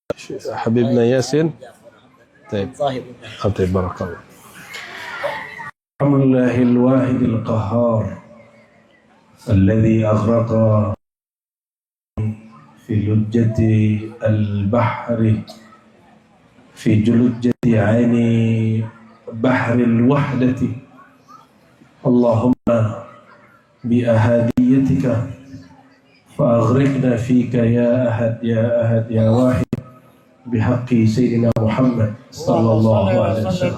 حبيبنا ياسين. طيب طيب بارك الله. الحمد لله الواحد القهار الذي أغرق في لجة البحر في جلجة عين بحر الوحدة. اللهم بأحديتك فأغرقنا فيك يا أحد يا أحد يا واحد بحق سيدنا محمد صلى الله عليه وسلم.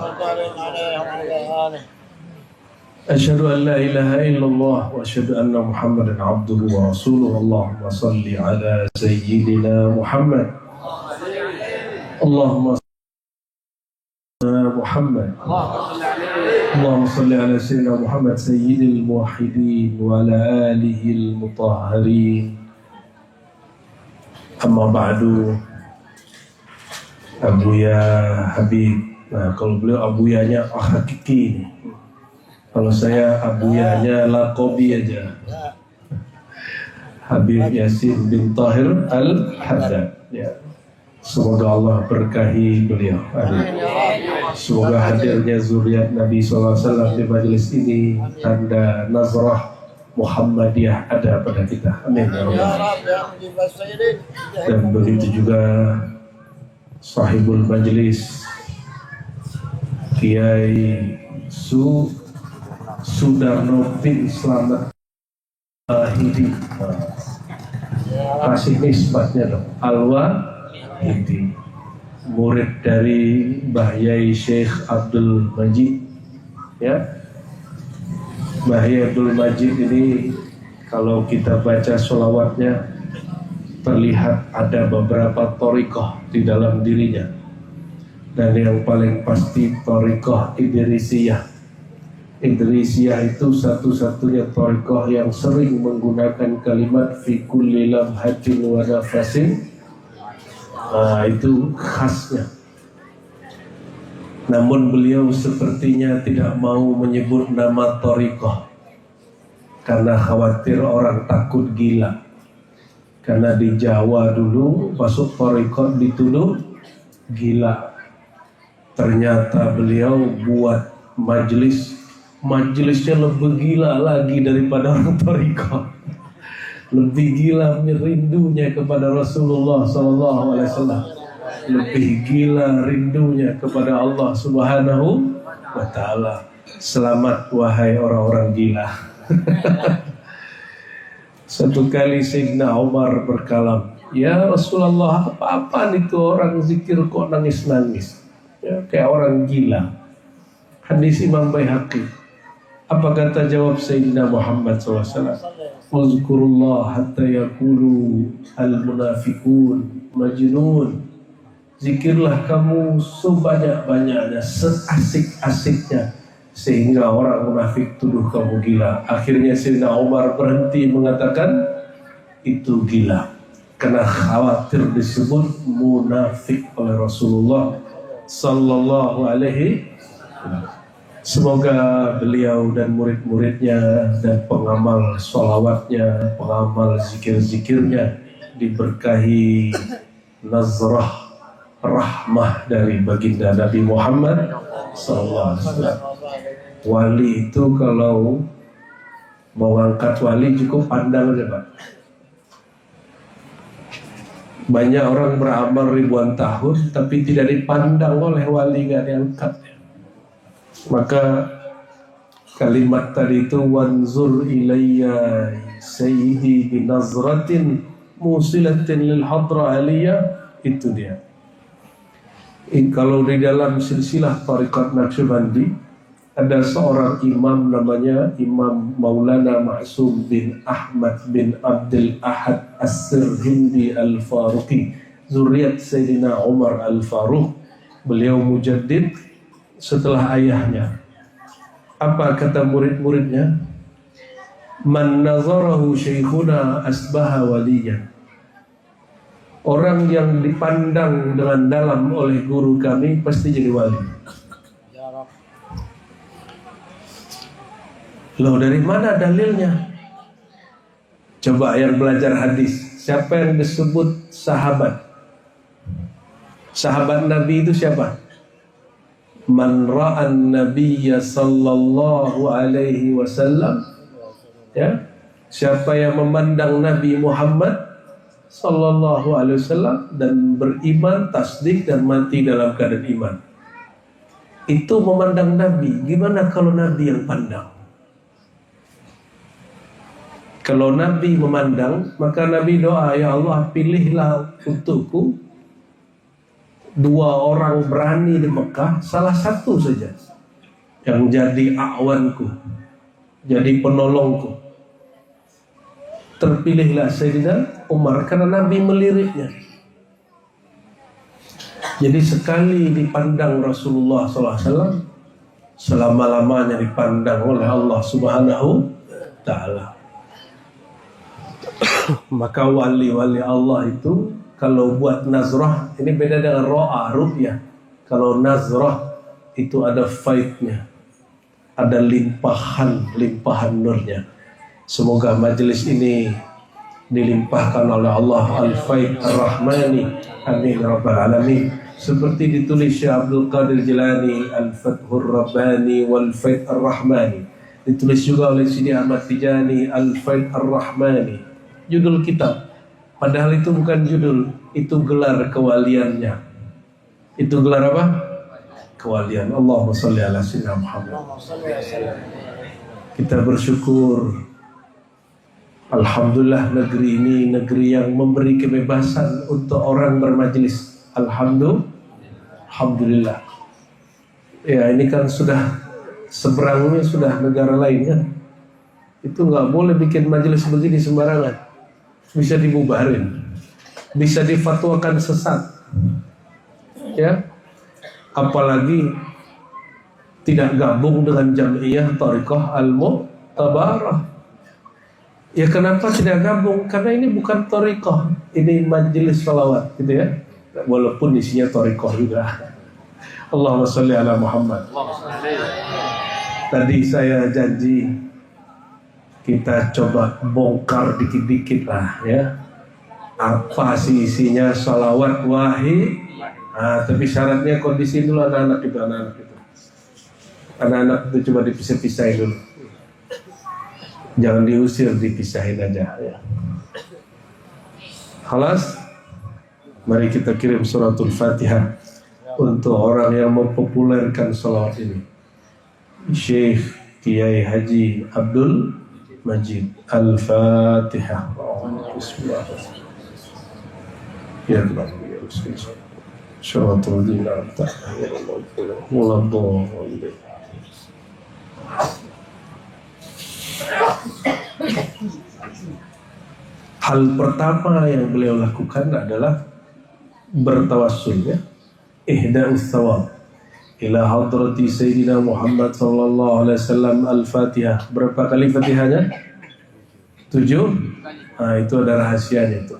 أشهد أن لا إله إلا الله وأشهد أن محمدا عبده ورسوله. اللهم صل على سيدنا محمد. اللهم صل على محمد. اللهم صل على سيدنا محمد سيد الموحدين وعلى آله المطهرين. أما بعد. Abuya Habib. Nah, kalau beliau abuyanya hakiki nih. Kalau saya abuyanya lakobi aja. Habib Yasin bin Tahir Al-Haddad. Ya. Semoga Allah berkahi beliau. Amin. Semoga hadirnya zuriat Nabi SAW di majelis ini tanda nazrah Muhammadiyah ada pada kita. Amin. Dan begitu juga sahibul majlis Kiai Sudarno bin Slamet Al-Wahidi. Kasih nisbatnya dong. Al-Wahidi, murid dari Mbah Yai Syekh Abdul Majid. Ya, Mbah Yai Abdul Majid ini kalau kita baca sholawatnya terlihat ada beberapa thariqah di dalam dirinya, dan yang paling pasti thariqah Idrisiyah. Idrisiyah itu satu-satunya thariqah yang sering menggunakan kalimat fi kulli lamhatin wa nafasin. Nah, itu khasnya. Namun beliau sepertinya tidak mau menyebut nama thariqah karena khawatir orang takut gila. Karena di Jawa dulu masuk thariqah dituduh gila. Ternyata beliau buat majelisnya lebih gila lagi daripada orang thariqah. Lebih gila rindunya kepada Rasulullah SAW. Lebih gila rindunya kepada Allah Subhanahu wa Ta'ala. Selamat wahai orang-orang gila. Satu kali Sayyidina Umar berkalam, ya Rasulullah, apa-apaan itu orang zikir kok nangis-nangis, ya, kayak orang gila. Hadis Imam Baihaqi. Apa kata jawab Sayyidina Muhammad SAW? Uzkurullah hatta yakulu al-munafiqun majnun. Zikirlah kamu sebanyak-banyaknya, seasik-asiknya, sehingga orang munafik tuduh kamu gila. Akhirnya Sayyidina Umar berhenti mengatakan itu gila, karena khawatir disebut munafik oleh Rasulullah Sallallahu Alaihi Wasallam. Semoga beliau dan murid-muridnya dan pengamal sholawatnya, pengamal zikir-zikirnya diberkahi nazrah rahmah dari baginda Nabi Muhammad Sallallahu Alaihi Wasallam. Wali itu kalau mau angkat wali cukup pandang aja, Pak. Banyak orang beramal ribuan tahun tapi tidak dipandang oleh wali, gak diangkat. Maka kalimat tadi itu wanzur ilayya sayyidi binazratin musilatin lil hadra aliyah, itu dia. Kalau di dalam silsilah tariqat Naqsyabandi ada seorang imam namanya Imam Maulana Ma'sum bin Ahmad bin Abdul Ahad As-Sirhindi Al-Faruqi, zuriat Sayyidina Umar Al-Faruq. Beliau mujaddid setelah ayahnya. Apa kata murid-muridnya? Man nazarahu syekhuna asbaha waliyan. Orang yang dipandang dengan dalam oleh guru kami pasti jadi wali. Loh, dari mana dalilnya? Coba yang belajar hadis, siapa yang disebut sahabat? Sahabat Nabi itu siapa? Man ra'an nabiyya sallallahu alaihi wasallam, ya, siapa yang memandang Nabi Muhammad sallallahu alaihi wasallam dan beriman, tasdik dan mati dalam keadaan iman. Itu memandang Nabi. Gimana kalau Nabi yang pandang? Kalau Nabi memandang, maka Nabi doa, ya Allah pilihlah untukku 2 orang berani di Mekah, salah satu saja yang jadi awanku, jadi penolongku. Terpilihlah Sayyidina Umar karena Nabi meliriknya. Jadi sekali dipandang Rasulullah SAW, selama-lamanya dipandang oleh Allah Subhanahu Ta'ala. Maka wali-wali Allah itu kalau buat nazrah, ini beda dengan ro'a, ru'yah. Kalau nazrah itu ada faidnya, ada limpahan nurnya. Semoga majelis ini dilimpahkan oleh Allah al-faid ar-rahmani, amin rabbal alamin. Seperti ditulis Syekh Abdul Qadir Jilani, al-fathur rabbani wal-faid ar-rahmani. Ditulis juga oleh Sidi Ahmad Tijani, al-faid ar-rahmani. Judul kitab. Padahal itu bukan judul, itu gelar kewaliannya. Itu gelar apa? Kewalian. Allahumma sholli ala sayyidina Muhammad. Kita bersyukur, alhamdulillah negeri ini negeri yang memberi kebebasan untuk orang bermajelis. Alhamdulillah. Ya, ini kan sudah seberangnya sudah negara lain kan. Itu nggak boleh bikin majelis begini sembarangan. Bisa dibubarin, bisa difatwakan sesat, ya. Apalagi tidak gabung dengan Jam'iyah Thariqah Al-Mu'tabarah. Ya kenapa tidak gabung? Karena ini bukan Thariqah, ini majelis salawat, gitu ya. Walaupun isinya Thariqah juga. Allahumma sholli ala Muhammad. Tadi saya janji kita coba bongkar dikit-dikit lah, ya. Apa sih isinya salawat wahid? Nah, tapi syaratnya kondisi dulu anak-anak itu, anak-anak itu coba dipisah-pisahin dulu. Jangan diusir, dipisahin aja, ya. Khalas, mari kita kirim suratul Fatihah untuk orang yang mempopulerkan salawat ini. Syekh Kiai Haji Abdul Majid. Al-Fatihah. Bismillahirrahmanirrahim. Ya Allah, ya Rasulullah. Syaratul dinar muladhdallin. Hal pertama yang beliau lakukan adalah bertawassul, ya. Ihda'us thawab ila hadrati Sayyidina Muhammad sallallahu alaihi wasallam. Al-Fatihah. Berapa kali Fatihahnya? 7. Nah, itu ada rahasianya itu.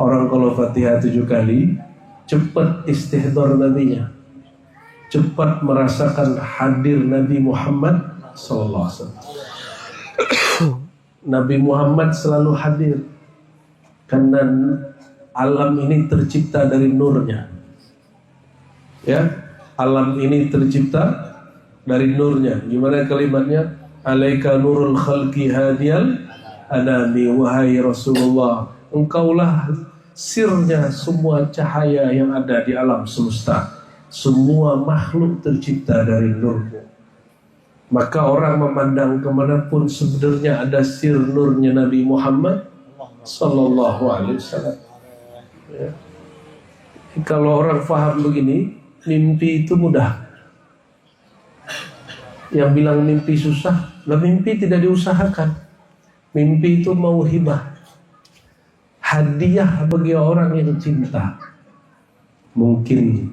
Orang kalau Fatihah 7 kali, cepat istihdar Nabinya, cepat merasakan hadir Nabi Muhammad sallallahu alaihi wasallam. Nabi Muhammad selalu hadir karena alam ini tercipta dari nurnya, ya. Alam ini tercipta dari nurnya. Gimana kalimatnya? Alaika nurul khalqi hadiyal anami. Wahai Rasulullah, engkaulah sirnya semua cahaya yang ada di alam semesta. Semua makhluk tercipta dari nurmu. Maka orang memandang kemanapun sebenarnya ada sir nurnya Nabi Muhammad sallallahu alaihi wasallam, ya. Kalau orang faham begini, mimpi itu mudah. Yang bilang mimpi susah, lah mimpi tidak diusahakan. Mimpi itu mauhibah, hadiah bagi orang yang cinta. Mungkin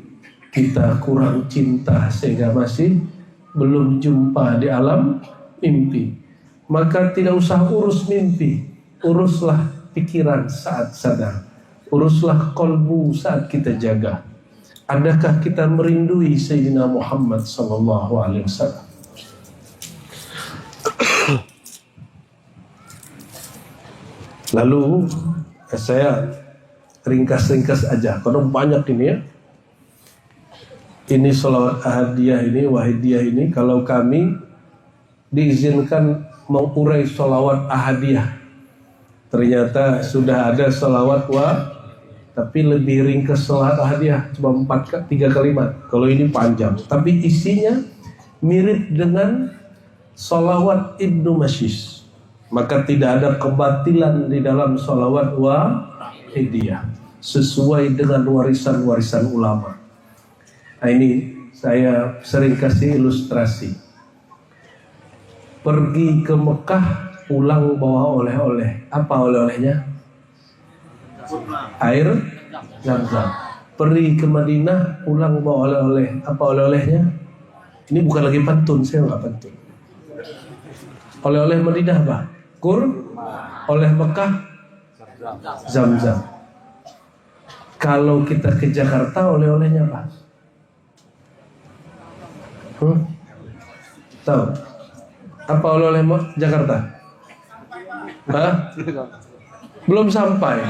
kita kurang cinta sehingga masih belum jumpa di alam mimpi. Maka tidak usah urus mimpi, uruslah pikiran saat sadar, uruslah kolbu saat kita jaga. Adakah kita merindui Sayyidina Muhammad sallallahu alaihi wasallam? Lalu saya ringkas-ringkas aja karena banyak ini ya. Ini sholawat ahadiyah ini, wahidiyah ini, kalau kami diizinkan mengurai sholawat ahadiyah, ternyata sudah ada sholawat tapi lebih ringkas sholawat ahadiyah, cuma 3 kalimat. Kalau ini panjang, tapi isinya mirip dengan sholawat Ibnu Masyis. Maka tidak ada kebatilan di dalam sholawat wahidiyah, sesuai dengan warisan-warisan ulama. Nah ini saya sering kasih ilustrasi. Pergi ke Mekah, pulang bawa oleh-oleh. Apa oleh-olehnya? Air Zam-Zam. Pergi ke Madinah, pulang bawa oleh-oleh. Apa oleh-olehnya? Ini bukan lagi pantun, saya nggak pantun. Oleh-oleh Madinah apa? Oleh Mekah, Zam-Zam. Kalau kita ke Jakarta, oleh-olehnya apa? Tahu? Apa oleh-oleh Jakarta? Hah? Belum sampai.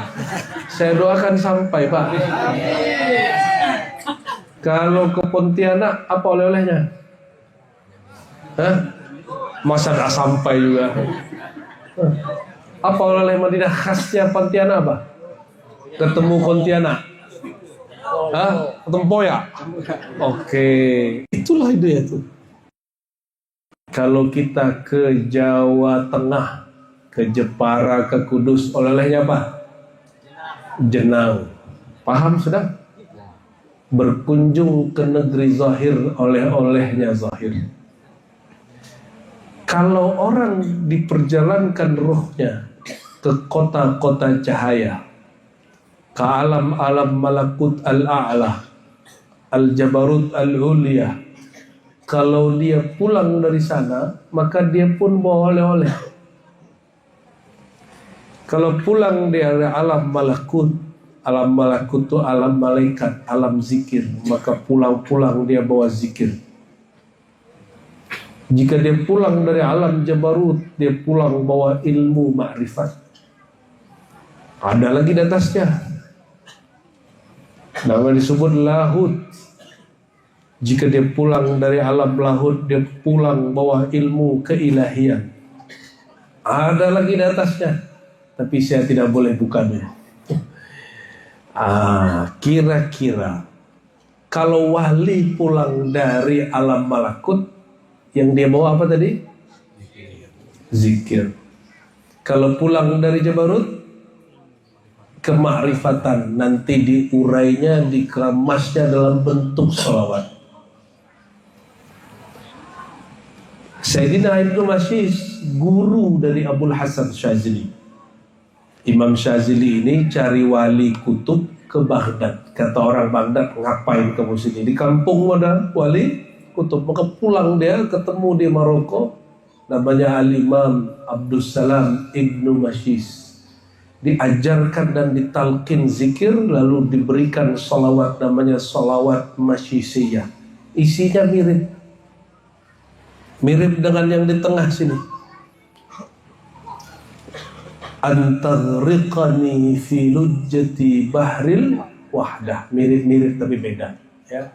Saya doakan sampai, Pak. Kalau ke Pontianak, apa oleh-olehnya? Hah? Masa dah sampai juga. Apa oleh Madinah khasnya Pontianak apa? Ketemu Pontianak. Hah? Tempoyak. Oke. Itulah ide itu. Kalau kita ke Jawa Tengah, ke Jepara, ke Kudus, oleh-olehnya apa? Jenang. Paham sudah? Berkunjung ke negeri zahir, oleh-olehnya zahir. Kalau orang diperjalankan ruhnya ke kota-kota cahaya, ke alam-alam malakut al-a'la, al-jabarut al-ulya, kalau dia pulang dari sana, maka dia pun bawa oleh-oleh. Kalau pulang dari alam malakut itu alam malaikat, alam zikir, maka pulang-pulang dia bawa zikir. Jika dia pulang dari alam jabarut, dia pulang bawa ilmu ma'rifat. Ada lagi di atasnya, nama disebut lahut. Jika dia pulang dari alam lahut, dia pulang bawa ilmu keilahian. Ada lagi di atasnya, tapi saya tidak boleh bukannya. Kira-kira kalau wali pulang dari alam malakut, yang dia bawa apa tadi? Zikir. Kalau pulang dari jabarut, kemakrifatan, nanti diurainya, dikemasnya dalam bentuk sholawat. Sayyidina Ibnu Masyis, guru dari Abul Hasan Syazili. Imam Syazili ini cari wali kutub ke Baghdad. Kata orang Baghdad, ngapain kamu sini? Di kampung ada wali kutub. Maka pulang dia, ketemu di Maroko, namanya Al-Imam Abdul Salam Ibnu Masyis. Diajarkan dan ditalkin zikir, lalu diberikan salawat, namanya salawat Masyisiyah. Isinya mirip dengan yang di tengah sini. Antagriqani fi lujjati bahril wahdah. Mirip-mirip tapi beda, ya.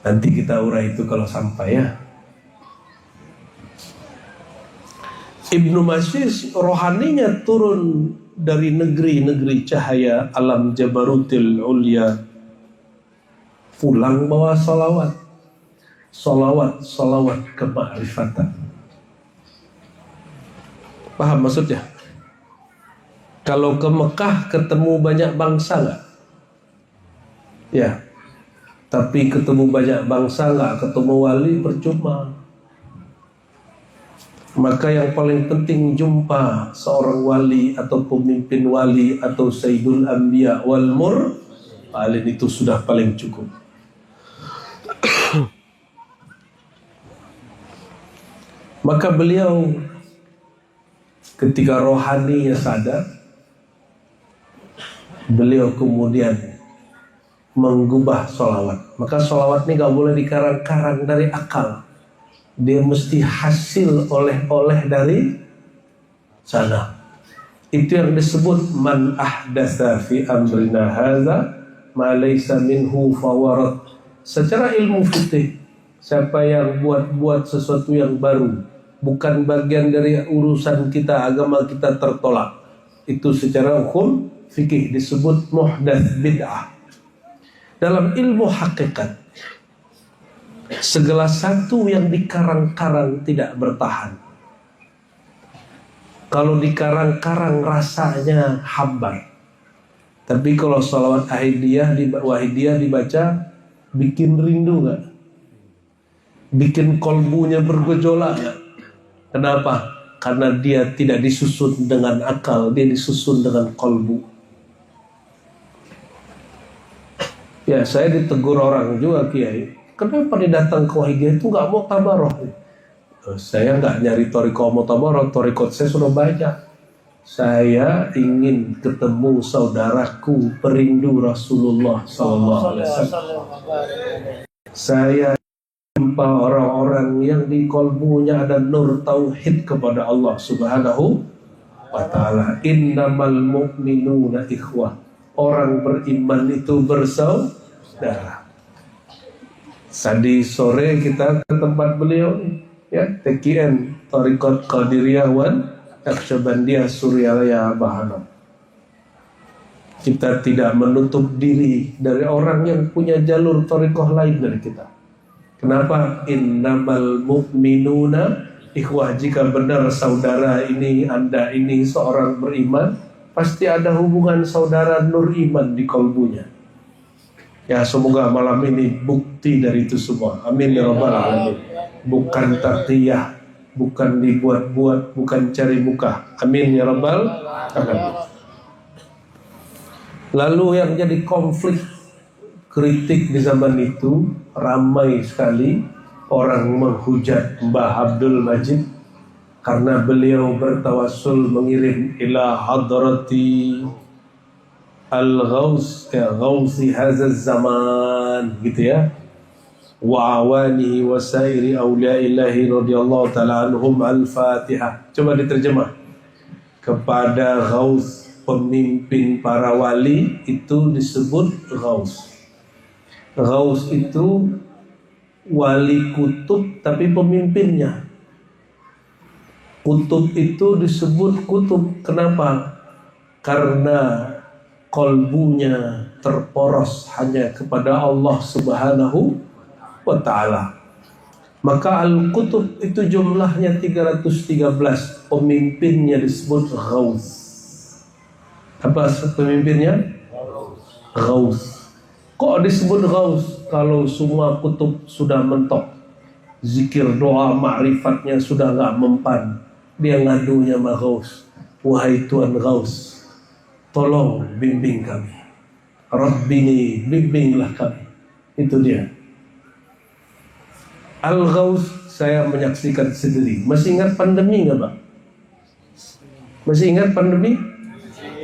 Nanti kita urai itu kalau sampai, ya. Ibnu Masyis rohaninya turun dari negeri-negeri cahaya alam jabarutil ulya, pulang bawa salawat kemakrifatan. Paham maksudnya? Kalau ke Mekah ketemu banyak bangsa nggak? Ya. Tapi ketemu banyak bangsa nggak ketemu wali, percuma. Maka yang paling penting jumpa seorang wali atau pemimpin wali atau Sayyidul Anbiya wal Mursalin, itu sudah paling cukup. Maka beliau ketika rohaninya sadar, beliau kemudian mengubah sholawat. Maka sholawat ini gak boleh dikarang-karang dari akal. Dia mesti hasil oleh-oleh dari sana. Itu yang disebut man ahdatsa fi amrina hadza ma laysa minhu fawarat. Secara ilmu fikih, siapa yang buat sesuatu yang baru, bukan bagian dari urusan kita, agama kita, tertolak. Itu secara hukum fikih disebut muhdats bid'ah. Dalam ilmu hakikat, segala satu yang dikarang-karang tidak bertahan. Kalau dikarang-karang rasanya hambar. Tapi kalau sholawat wahidiyah dibaca, bikin rindu gak? Bikin kolbunya bergejolak gak? Kenapa? Karena dia tidak disusun dengan akal, dia disusun dengan kolbu. Ya, saya ditegur orang juga, Kiai, kenapa datang ke wahidiyah itu gak mau tabaroh? Saya nggak nyari toriko mutabarat, torikot saya sudah banyak. Saya ingin ketemu saudaraku perindu Rasulullah SAW. Saya jumpa orang-orang yang di kolbunya ada nur tauhid kepada Allah Subhanahu wa Ta'ala. Innamal mu'minuna ikhwah. Orang beriman itu bersaudara. Tadi sore kita ke tempat beliau, ya, TKN Tariqat Qadiriyah wan Naqsyabandiyah Suryalaya Bahanam. Kita tidak menutup diri dari orang yang punya jalur tariqah lain dari kita. Kenapa? Innamal mu'minuna ikhwah. Jika benar saudara ini, Anda ini seorang beriman, pasti ada hubungan saudara nur iman di kolbunya. Ya, semoga malam ini bukti dari itu semua. Amin ya rabbal alamin. Bukan taqiyah, bukan dibuat-buat, bukan cari muka. Amin ya rabbal alamin. Lalu yang jadi konflik kritik di zaman itu, ramai sekali orang menghujat Mbah Abdul Majid karena beliau bertawassul mengirim ila hadrati al-ghaus, ghausi hazal zaman, gitu ya, wa awanihi wa sairi awliyaillahi radhiyallahu ta'ala anhum al-fatihah. Coba diterjemah. Kepada ghaus, pemimpin para wali, itu disebut ghaus. Ghaus itu wali kutub tapi pemimpinnya. Kutub itu disebut kutub. Kenapa? Karena kolbunya terporos hanya kepada Allah Subhanahu wa Ta'ala. Maka Al-Qutub itu jumlahnya 313. Pemimpinnya disebut Ghaus. Apa pemimpinnya? Ghaus. Kok disebut Ghaus? Kalau semua kutub sudah mentok, zikir, doa, ma'rifatnya sudah gak mempan, dia ngadunya sama Ghaus. Wahai Tuhan Ghaus, tolong bimbing kami. Rabbini, bimbinglah kami. Itu dia. Al-Ghaus saya menyaksikan sendiri. Masih ingat pandemi nggak, Pak? Masih ingat pandemi?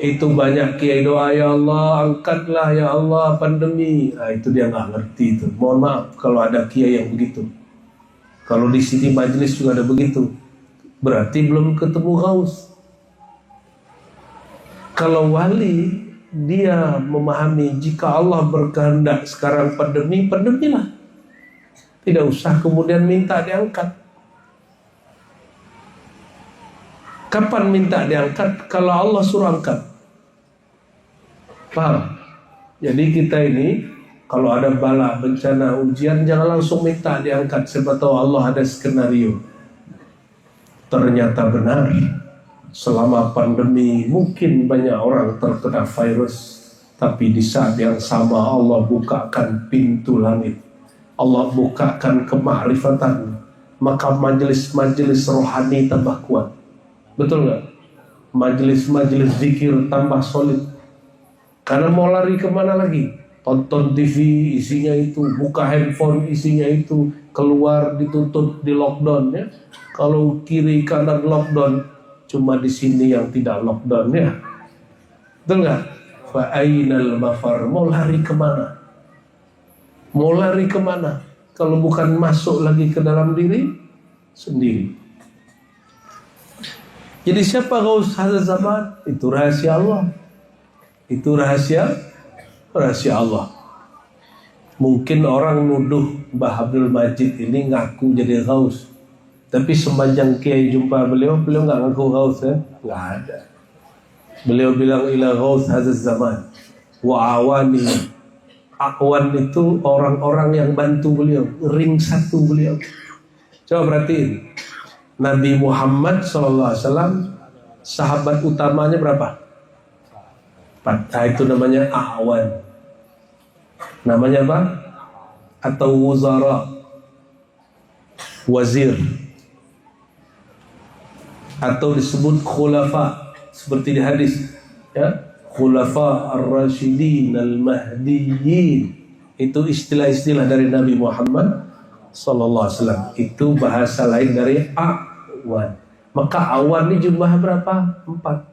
Itu banyak kiai doa, ya Allah angkatlah ya Allah pandemi. Nah, itu dia nggak ngerti itu. Mohon maaf kalau ada kiai yang begitu. Kalau di sini majelis juga ada begitu. Berarti belum ketemu Ghaus. Kalau wali, dia memahami jika Allah berkehendak sekarang pandemi, pandemilah. Tidak usah kemudian minta diangkat. Kapan minta diangkat? Kalau Allah suruh angkat. Paham? Jadi kita ini kalau ada bala, bencana, ujian, jangan langsung minta diangkat. Siapa tahu Allah ada skenario. Ternyata benar. Selama pandemi mungkin banyak orang terkena virus, tapi di saat yang sama Allah bukakan pintu langit, Allah bukakan kemakrifatan, maka majelis-majelis rohani tambah kuat. Betul nggak? Majelis-majelis zikir tambah solid. Karena mau lari kemana lagi? Tonton TV isinya itu, buka handphone isinya itu, keluar ditutup di lockdown ya. Kalau kiri kanan lockdown, cuma di sini yang tidak lockdown ya. Betul nggak? Fa ainal mafar, mau lari kemana? Mau lari kemana? Kalau bukan masuk lagi ke dalam diri sendiri. Jadi siapa Ghaus hadzal zaman? Itu rahasia Allah. Itu rahasia Allah. Mungkin orang nuduh Mbah Abdul Majid ini ngaku jadi Ghaus. Tapi sepanjang Kiai jumpa beliau nggak ngaku Ghaus ya? Nggak ada. Beliau bilang ila Ghaus hadzal zaman wa awani. Awan itu orang-orang yang bantu beliau, ring satu beliau. Coba perhatiin. Nabi Muhammad SAW sahabat utamanya berapa? 4. Nah, itu namanya awan. Namanya apa? Atau wuzara, wazir, atau disebut khulafa seperti di hadis ya, khulafa ar-rasyidin al-mahdiyyin. Itu istilah-istilah dari Nabi Muhammad sallallahu alaihi wasallam. Itu bahasa lain dari awan. Maka awan ini jumlah berapa? 4.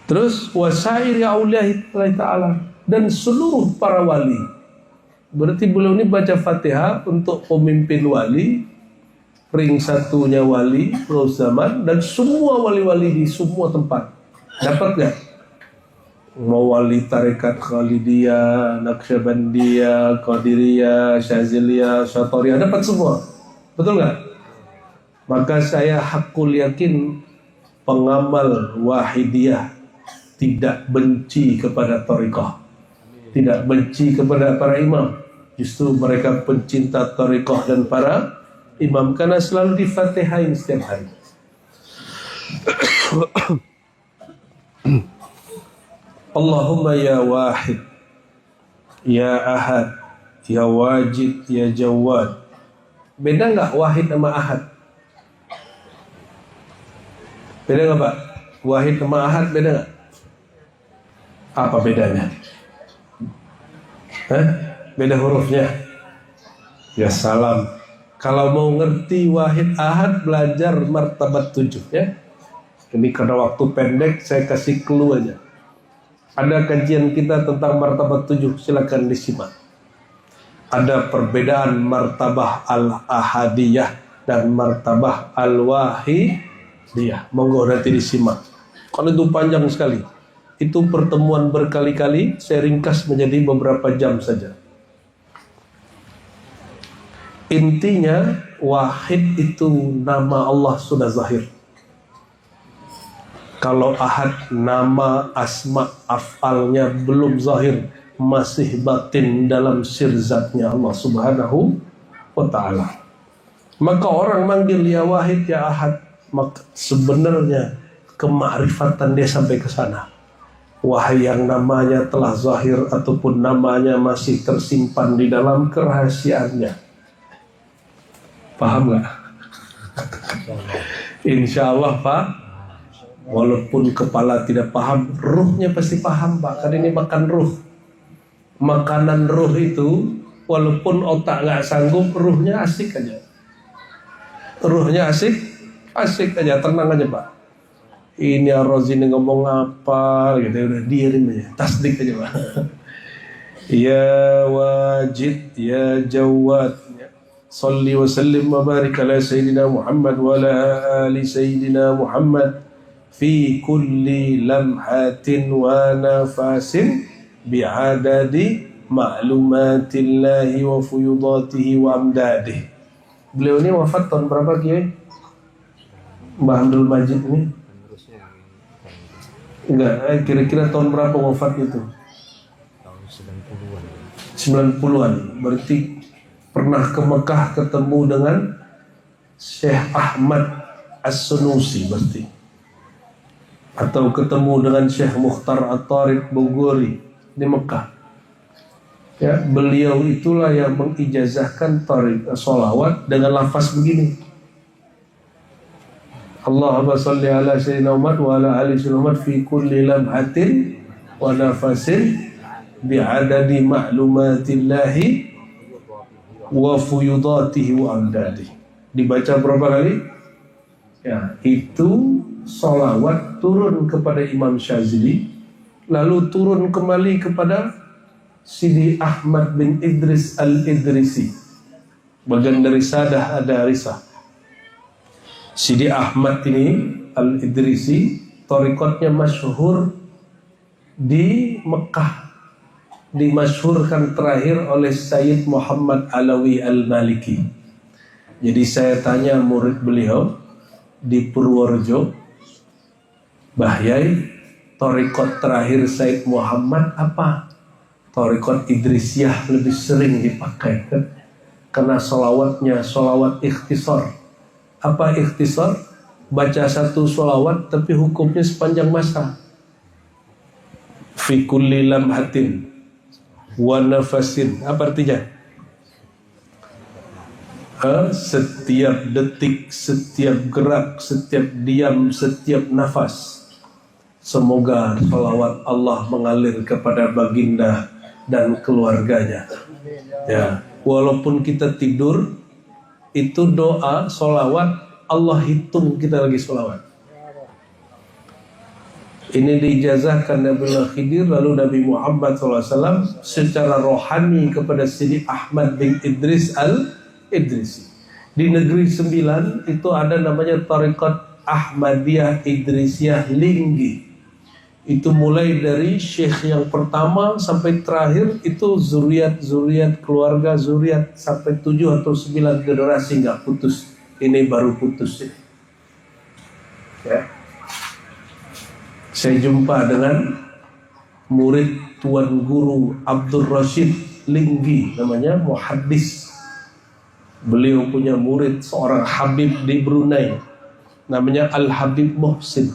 Terus wasairi auliyahi ta'ala, dan seluruh para wali. Berarti beliau ini baca Fatihah untuk pemimpin wali, ring satunya wali Ghaus zaman, dan semua wali-wali di semua tempat. Dapat gak? Mau wali tarekat Khalidiyah, Naqsyabandiyah, Qadiriyah, Syaziliyah, Syatoriyah, dapat semua. Betul gak? Maka saya hakul yakin pengamal Wahidiyah tidak benci kepada thariqah, tidak benci kepada para imam. Justru mereka pencinta thariqah dan para imam, karena selalu di-Fatihain setiap hari. Allahumma ya wahid, ya ahad, ya wajid, ya jawad. Beda nggak wahid sama ahad? Beda nggak Pak? Wahid sama ahad beda nggak? Apa bedanya? Beda hurufnya. Ya salam. Kalau mau ngerti wahid ahad, belajar martabat 7 ya. Ini karena waktu pendek saya kasih clue aja. Ada kajian kita tentang martabat 7, silakan disimak. Ada perbedaan martabah al-ahadiyah dan martabah al-wahidiyah. Monggo nanti disimak. Kalau itu panjang sekali. Itu pertemuan berkali-kali, saya ringkas menjadi beberapa jam saja. Intinya, wahid itu nama Allah sudah zahir. Kalau ahad, nama, asma, af'alnya belum zahir, masih batin dalam sirzatnya Allah subhanahu wa ta'ala. Maka orang manggil ya wahid, ya ahad, maka sebenarnya kemakrifatan dia sampai ke sana. Wahai yang namanya telah zahir ataupun namanya masih tersimpan di dalam kerahasiaannya. Paham gak? Insya Allah Pak. Walaupun kepala tidak paham, ruhnya pasti paham Pak. Karena ini makan ruh. Makanan ruh itu, walaupun otak gak sanggup, ruhnya asik aja. Ruhnya asik aja, tenang aja Pak. Ini Ar-Razi ini ngomong apa gitu, udah diarin aja, tasdik aja Pak. Ya wajid, ya jawad, salli wa sallim wa barik ala Sayyidina Muhammad wa ala ali Sayyidina Muhammad fi kulli lamhatin wa nafasin bi'adadi ma'lumatillahi wa fuyudatihi wa amdadih. Beliau ini wafat tahun berapa Kiai? Mbah Abdul Majid ini? Enggak, kira-kira tahun berapa wafat itu? Tahun 90-an. 90-an. Berarti pernah ke Mekah ketemu dengan Syekh Ahmad As-Sunusi berarti. Atau ketemu dengan Syekh Mukhtar At-Tariq Bogori di Mekah. Ya, beliau itulah yang mengijazahkan tariq sholawat dengan lafaz begini. Allahumma salli ala Sayyidina Muhammad wa ala ali Sayyidina Muhammad fi kulli lamhatin wa nafasin bi'adadi ma'lumatillahi wa fuyudatihi wa amdadihi. Dibaca berapa kali? Ya, itu sholawat turun kepada Imam Syazili, lalu turun kembali kepada Sidi Ahmad bin Idris Al-Idrisi. Bagian dari Sadah ada Risah. Sidi Ahmad ini Al-Idrisi thariqatnya masyhur di Mekah, dimasyhurkan terakhir oleh Sayyid Muhammad Alawi Al-Maliki. Jadi saya tanya murid beliau di Purworejo, Bahyai, thariqat terakhir Sayyid Muhammad apa? Thariqat Idrisiyah lebih sering dipakai karena sholawatnya sholawat ikhtisar. Apa ikhtisar? Baca satu sholawat tapi hukumnya sepanjang masa. Fi kulli lamhatin wa nafasin. Apa artinya? Setiap detik, setiap gerak, setiap diam, setiap nafas. Semoga sholawat Allah mengalir kepada baginda dan keluarganya. Ya, walaupun kita tidur, itu doa, sholawat, Allah hitung kita lagi sholawat. Ini diijazahkan Nabi Khidir, lalu Nabi Muhammad SAW secara rohani kepada Sidi Ahmad bin Idris Al-Idrisi. Di Negeri Sembilan itu ada namanya Thariqat Ahmadiyah Idrisiyah Linggi. Itu mulai dari syekh yang pertama sampai terakhir itu zuriat keluarga zuriat sampai 7 atau 9 generasi nggak putus. Ini baru putus. Ya. Saya jumpa dengan murid Tuan Guru Abdul Rashid Linggi, namanya muhaddis. Beliau punya murid seorang Habib di Brunei, namanya Al-Habib Muhsin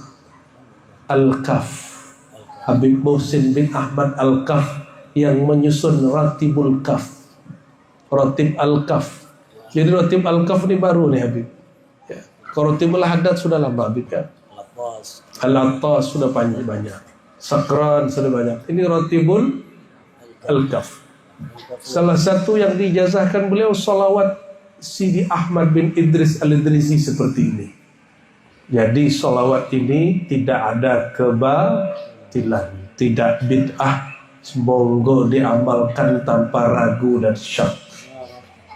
Al-Kaf. Habib Muhsin bin Ahmad Al-Kaf yang menyusun Ratibul Kaf, Ratib Al-Kaf. Jadi Ratib Al-Kaf ini baru nih Habib ya. Kalau Ratibul Haddad sudah lama Habib ya. Al-Attas sudah banyak, Sakran sudah banyak. Ini Ratibul Al-Kaf. Salah satu yang diijazahkan beliau salawat Sidi Ahmad bin Idris Al-Idrisi seperti ini. Jadi salawat ini tidak ada kebatilan, tidak bid'ah, monggo diamalkan tanpa ragu dan syak.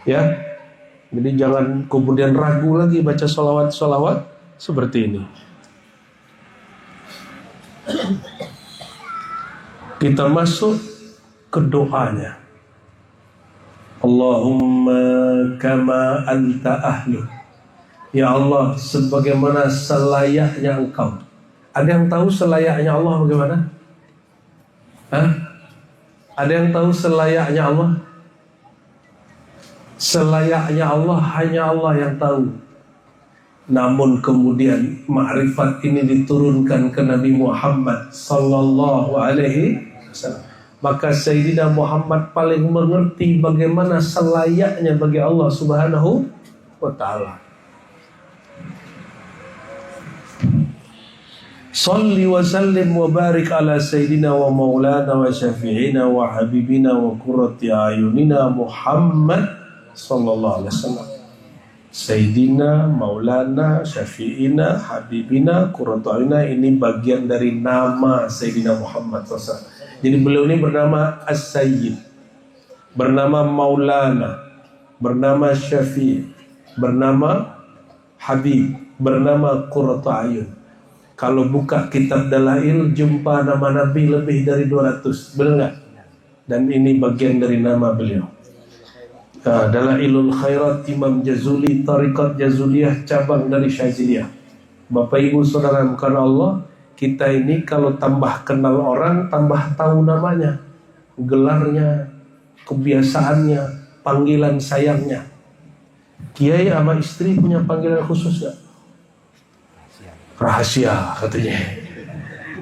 Ya, jadi jangan kemudian ragu lagi baca salawat seperti ini. Kita masuk ke doanya. Allahumma kama anta ahlu. Ya Allah, sebagaimana selayaknya Engkau. Ada yang tahu selayaknya Allah bagaimana? Hah? Ada yang tahu selayaknya Allah? Selayaknya Allah hanya Allah yang tahu. Namun kemudian ma'rifat ini diturunkan ke Nabi Muhammad sallallahu alaihi wasallam. Maka Sayyidina Muhammad paling mengerti bagaimana selayaknya bagi Allah Subhanahu wa ta'ala. Salli wa sallim wa barik ala Sayyidina wa maulana wa syafi'ina wa habibina wa qurrati ayunina Muhammad sallallahu alaihi wasallam. Sayyidina, maulana, syafi'ina, habibina, qurratu ayunina, ini bagian dari nama Sayyidina Muhammad SAW. Jadi beliau ini bernama As-Sayyid, bernama Maulana, bernama Syafi', bernama Habib, bernama Qurratu Ayun. Kalau buka kitab Dalail jumpa nama Nabi lebih dari 200, benar nggak? Dan ini bagian dari nama beliau. Dalailul Khairat Imam Jazuli, Tariqat Jazuliyah, cabang dari Syaziliyah. Bapak Ibu Saudara, bukan Allah, kita ini kalau tambah kenal orang, tambah tahu namanya, gelarnya, kebiasaannya, panggilan sayangnya. Kiai sama istri punya panggilan khusus gak? Rahasia katanya.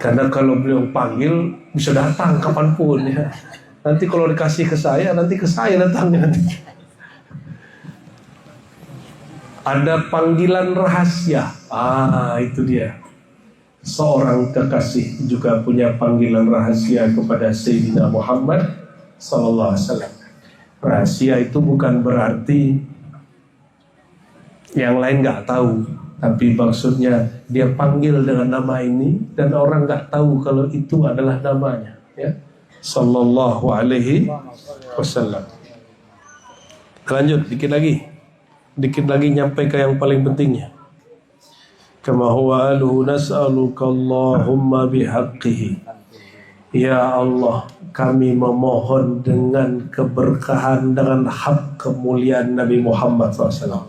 Karena kalau beliau panggil bisa datang kapanpun ya. Nanti kalau dikasih ke saya, nanti ke saya datangnya nanti. Ada panggilan rahasia. Itu dia. Seorang kekasih juga punya panggilan rahasia kepada Sayyidina Muhammad sallallahu alaihi wasallam. Rahasia itu bukan berarti yang lain nggak tahu, tapi maksudnya dia panggil dengan nama ini dan orang nggak tahu kalau itu adalah namanya, ya. Sallallahu alaihi wasallam. Lanjut dikit lagi nyampe ke yang paling pentingnya. kama huwa aluhu nas'aluka Allahumma bihaqqihi. Ya Allah, kami memohon dengan keberkahan, dengan hak kemuliaan Nabi Muhammad SAW.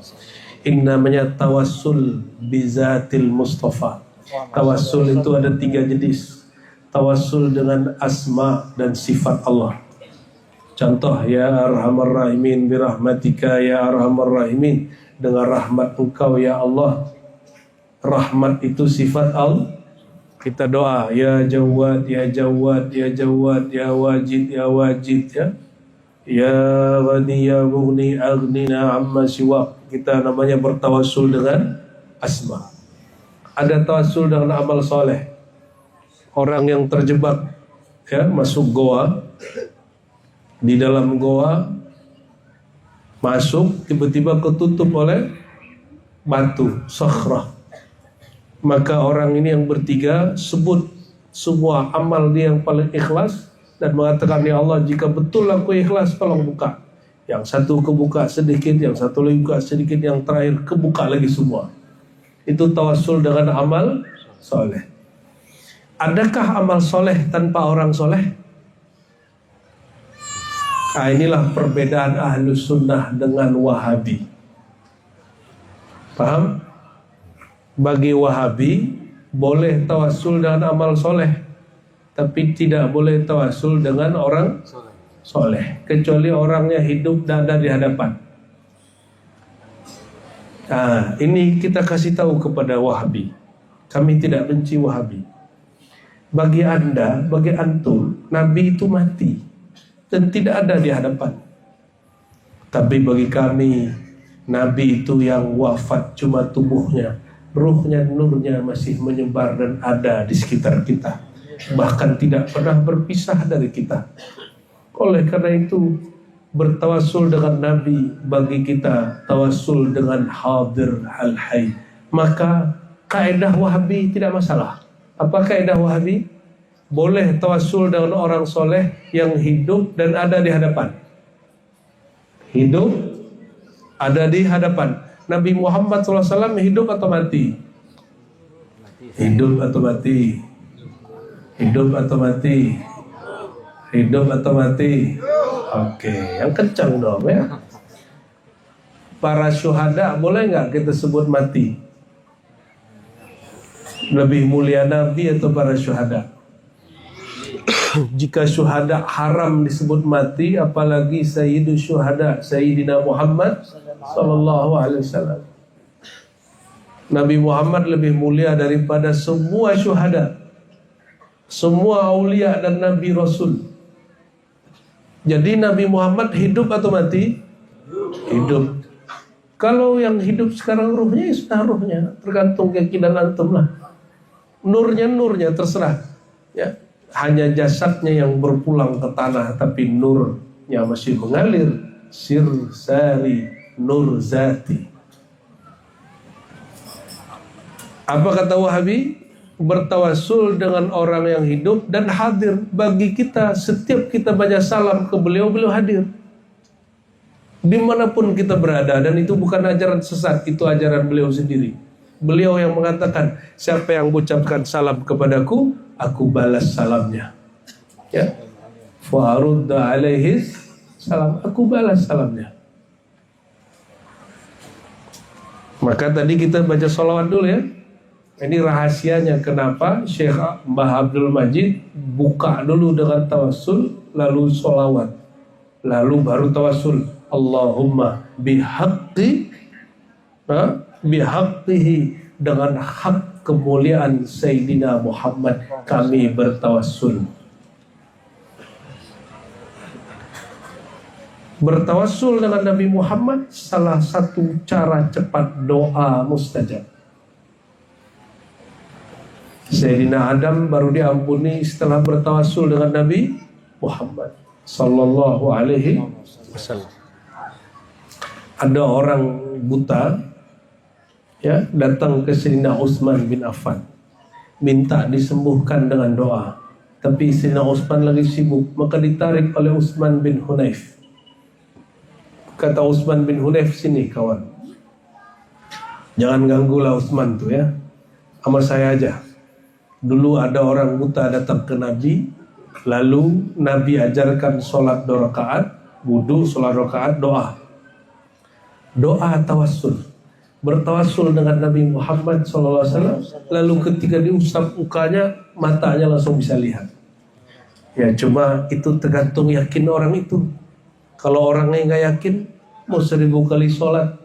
Ini namanya tawassul bizatil Mustafa. Tawassul itu ada 3 jenis. Tawassul dengan asma dan sifat Allah. Contoh, ya arhamar rahimin birahmatika ya arhamar rahimin, dengan rahmat engkau ya Allah. Rahmat itu sifat Allah. Kita doa, ya Jawad, ya Jawad, ya Jawad, ya Wajid, ya Wajid, ya. Ya Ghani, ya Mughni, aghnina amma siwak. Kita namanya bertawassul dengan asma. Ada tawassul dengan amal soleh. Orang yang terjebak, ya, masuk goa. Di dalam goa, masuk, tiba-tiba ketutup oleh batu, sakhrah. Maka orang ini yang bertiga sebut semua amal dia yang paling ikhlas dan mengatakan, ya Allah, jika betul aku ikhlas, tolong buka. Yang satu kebuka sedikit, yang satu lagi buka sedikit, yang terakhir kebuka lagi semua. Itu tawassul dengan amal soleh. Adakah amal soleh tanpa orang soleh? Nah, inilah perbedaan Ahlus Sunnah dengan Wahabi. Paham? Bagi Wahabi boleh tawassul dengan amal soleh, tapi tidak boleh tawassul dengan orang soleh, kecuali orangnya hidup dan ada di hadapan. Nah, ini kita kasih tahu kepada Wahabi. Kami tidak benci Wahabi. Bagi Anda, bagi antum, Nabi itu mati dan tidak ada di hadapan. Tapi bagi kami, Nabi itu yang wafat cuma tubuhnya, ruhnya, nurnya masih menyebar dan ada di sekitar kita, bahkan tidak pernah berpisah dari kita. Oleh karena itu, bertawassul dengan Nabi bagi kita tawassul dengan hadir al-hayy. Maka kaidah Wahabi tidak masalah. Apa kaidah Wahabi? Boleh tawassul dengan orang soleh yang hidup dan ada di hadapan. Hidup, ada di hadapan. Nabi Muhammad SAW hidup atau mati? Hidup atau mati? Hidup atau mati? Hidup atau mati? Oke, yang kencang dong ya. Para syuhada boleh nggak kita sebut mati? Lebih mulia Nabi atau para syuhada? Jika syuhada haram disebut mati, apalagi Sayyidu Syuhada Sayyidina Muhammad Sallallahu Alaihi Wasallam. Nabi Muhammad lebih mulia daripada semua syuhada, semua aulia dan Nabi Rasul. Jadi Nabi Muhammad hidup atau mati? Hidup. Kalau yang hidup sekarang ruhnya, ya sudah ruhnya, tergantung keyakinan antum lah. Nurnya terserah. Ya. Hanya jasadnya yang berpulang ke tanah, tapi nurnya masih mengalir. Sir sari nur zati. Apa kata Wahabi? Bertawassul dengan orang yang hidup dan hadir. Bagi kita, setiap kita baca salam ke beliau, beliau hadir dimanapun kita berada. Dan itu bukan ajaran sesat, itu ajaran beliau sendiri. Beliau yang mengatakan, siapa yang mengucapkan salam kepadaku, aku balas salamnya. Ya, fa'arudda alaihi salam, aku balas salamnya. Maka tadi kita baca sholawat dulu ya. Ini rahasianya kenapa Syekh Mbah Abdul Majid buka dulu dengan tawassul, lalu sholawat, lalu baru tawassul. Allahumma bihaqqihi, dengan hak kemuliaan Sayyidina Muhammad kami bertawassul. Bertawassul dengan Nabi Muhammad salah satu cara cepat doa mustajab. Sayyidina Adam baru diampuni setelah bertawassul dengan Nabi Muhammad Sallallahu Alaihi Wasallam. Ada orang buta ya datang ke Sayyidina Utsman bin Affan, minta disembuhkan dengan doa. Tapi Sayyidina Utsman lagi sibuk, maka ditarik oleh Utsman bin Hunayf. Kata Utsman bin Hunayf, sini kawan, jangan ganggulah Utsman tuh ya. sama saya aja. Dulu ada orang buta datang ke Nabi, lalu Nabi ajarkan sholat 2 rakaat, wudu, sholat 2 rakaat, doa. Doa tawassul, bertawassul dengan Nabi Muhammad SAW. Lalu ketika diusap mukanya, matanya langsung bisa lihat. Ya cuma itu tergantung yakin orang itu. Kalau orangnya nggak yakin, mau 1000 kali sholat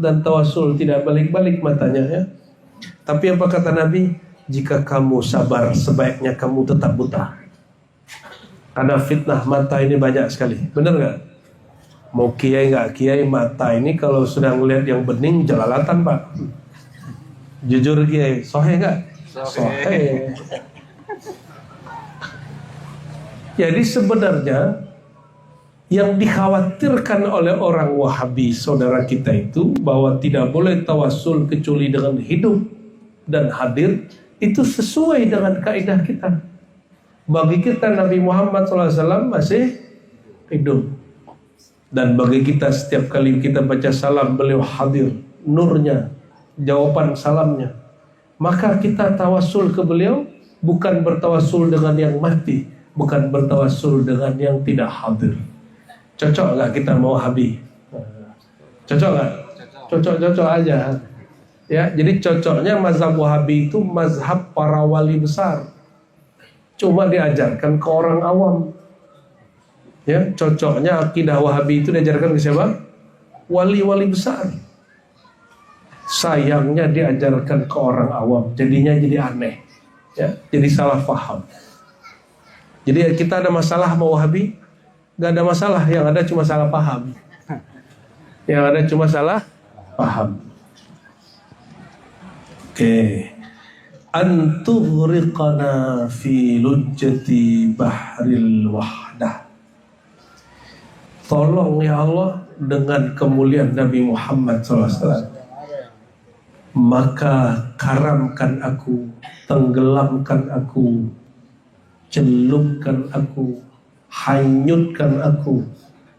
dan tawassul tidak balik-balik matanya ya. Tapi apa kata Nabi? Jika kamu sabar, sebaiknya kamu tetap buta. Karena fitnah mata ini banyak sekali. Benar nggak? Mau kiai nggak kiai, mata ini kalau sudah ngelihat yang bening jelalatan Pak. Jujur kiai, sohe nggak? Sohe. Jadi sebenarnya yang dikhawatirkan oleh orang Wahabi saudara kita itu bahwa tidak boleh tawassul kecuali dengan hidup dan hadir, itu sesuai dengan kaidah kita. Bagi kita Nabi Muhammad SAW masih hidup, dan bagi kita setiap kali kita baca salam beliau hadir, nurnya, jawaban salamnya. Maka kita tawassul ke beliau, bukan bertawassul dengan yang mati, bukan bertawassul dengan yang tidak hadir. Cocok nggak kita mau Wahabi? Cocok nggak? Cocok aja. Ya, jadi cocoknya mazhab Wahabi itu mazhab para wali besar. Cuma diajarkan ke orang awam. Ya, cocoknya akidah Wahabi itu diajarkan ke siapa? Wali-wali besar. Sayangnya diajarkan ke orang awam, jadinya jadi aneh. Ya, jadi salah paham. Jadi kita ada masalah sama Wahabi? Gak ada masalah, yang ada cuma salah paham. Yang ada cuma salah paham. Oke. Antughriqana fi lujjati bahril wahdah. Tolong ya Allah dengan kemuliaan Nabi Muhammad SAW. Maka karamkan aku, tenggelamkan aku, celupkan aku, hanyutkan aku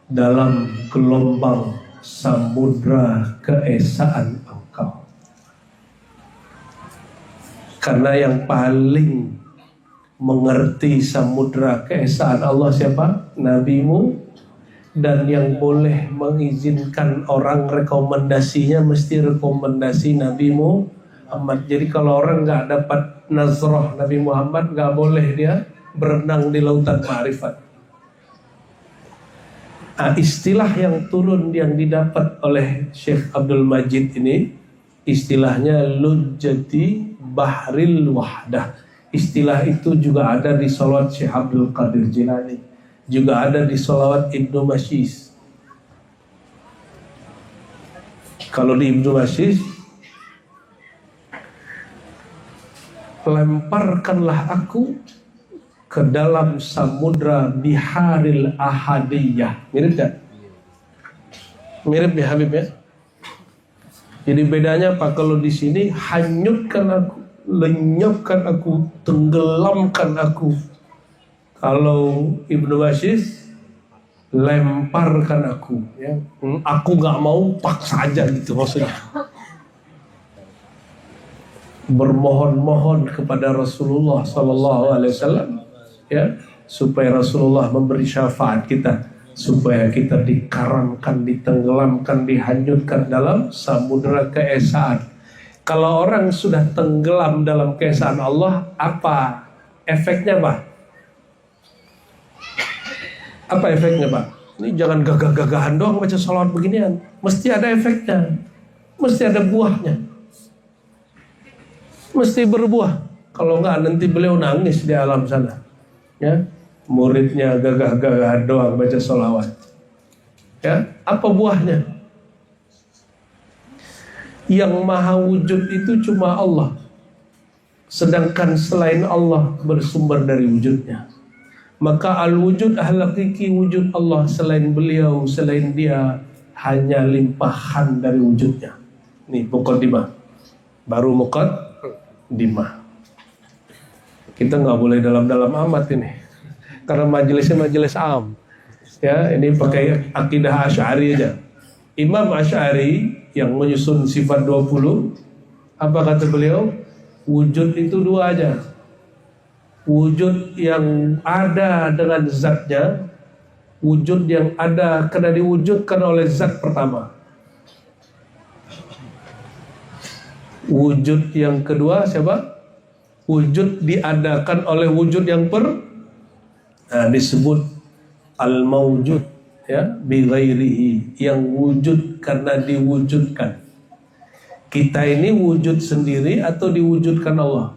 dalam gelombang samudra keesaan Engkau. Karena yang paling mengerti samudra keesaan Allah siapa? Nabimu. Dan yang boleh mengizinkan orang rekomendasinya mesti rekomendasi Nabi Muhammad. Jadi kalau orang nggak dapat nazrah Nabi Muhammad, nggak boleh dia berenang di lautan ma'rifat. Nah, istilah yang turun yang didapat oleh Syekh Abdul Majid ini, istilahnya lujjati bahril wahdah. Istilah itu juga ada di salawat Syekh Abdul Qadir Jilani, juga ada di salawat Ibnu Mashis. Kalau di Ibnu Mashis, lemparkanlah aku ke dalam samudra biharil ahadiyah. Mirip tak? Mirip ya Habib ya? Jadi bedanya apa? Kalau di sini hanyutkan aku, lenyapkan aku, tenggelamkan aku. Kalau Ibnu Mashis, lemparkan aku, ya. Aku nggak mau, paksa aja gitu maksudnya. Bermohon-mohon kepada Rasulullah SAW, ya, supaya Rasulullah memberi syafaat kita, supaya kita dikaramkan, ditenggelamkan, dihanyutkan dalam samudera keesaan. Kalau orang sudah tenggelam dalam keesaan Allah, apa efeknya Pak? Apa efeknya Pak? Ini jangan gagah-gagahan doang baca salawat beginian. Mesti ada efeknya. Mesti ada buahnya. Mesti berbuah. Kalau enggak nanti beliau nangis di alam sana. Ya, muridnya gagah-gagahan doang baca salawat. Ya, apa buahnya? Yang maha wujud itu cuma Allah. Sedangkan selain Allah bersumber dari wujudnya. Maka al-wujud al-hakiki, wujud Allah, selain beliau, selain dia, hanya limpahan dari wujudnya. Nih muqaddimah. Baru muqaddimah. Kita nggak boleh dalam-dalam amat ini, karena majelisnya majelis am. Ya, ini pakai akidah Asy'ari aja. Imam Asy'ari yang menyusun sifat 20, apa kata beliau? Wujud itu dua aja. Wujud yang ada dengan zatnya, wujud yang ada karena diwujudkan oleh zat pertama. Wujud yang kedua siapa? Wujud diadakan oleh wujud yang disebut al-mawjud, ya, bi ghairihi, yang wujud karena diwujudkan. Kita ini wujud sendiri atau diwujudkan Allah?